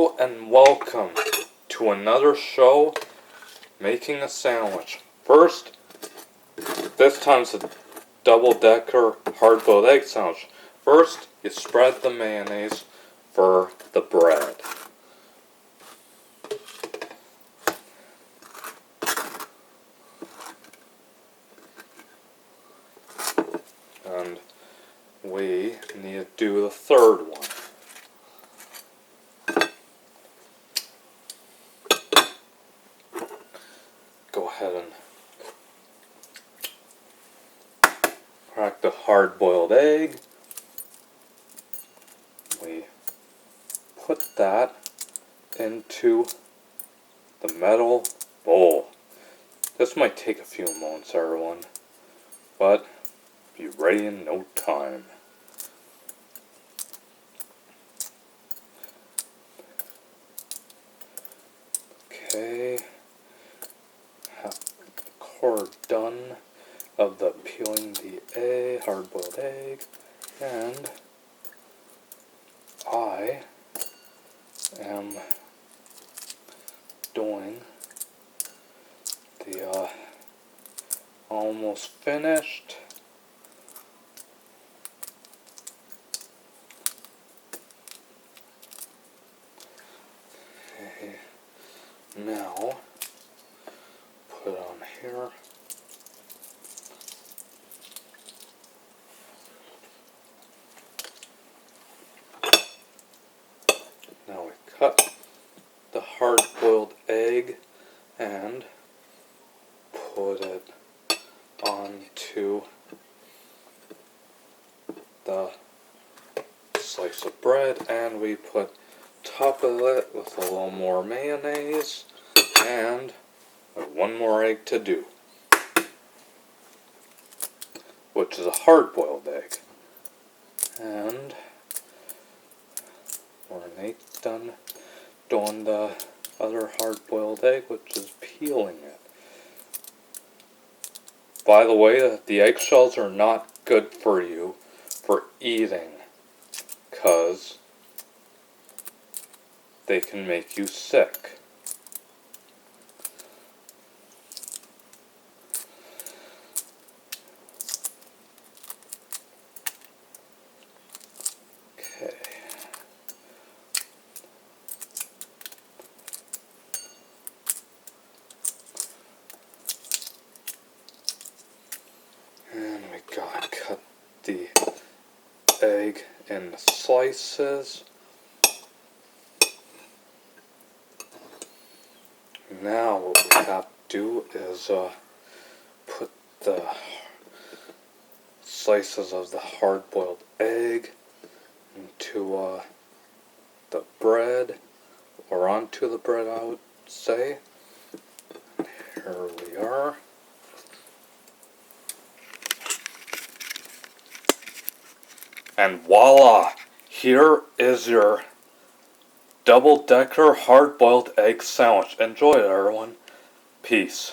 Hello and welcome to another show, Making a Sandwich. First, this time's a double-decker hard-boiled egg sandwich. First, you spread the mayonnaise for the bread. And we need to do the third one. Go ahead and crack the hard-boiled egg. We put that into the metal bowl. This might take a few moments, everyone, but be ready in no time. Okay, have the core done of the peeling the hard-boiled egg, and I am doing the almost finished now put it on here. Now we cut the hard-boiled egg and put it onto the slice of bread, and we put top of it with a little more mayonnaise and one more egg to do, which is a hard-boiled egg. And we're done doing the other hard-boiled egg, which is peeling it. By the way, the eggshells are not good for you for eating, because they can make you sick. Okay. And we gotta cut the egg in slices. Now what we have to do is put the slices of the hard-boiled egg into the bread, or onto the bread, I would say. Here we are. And voila! Here is your double-decker hard-boiled egg sandwich. Enjoy it, everyone. Peace.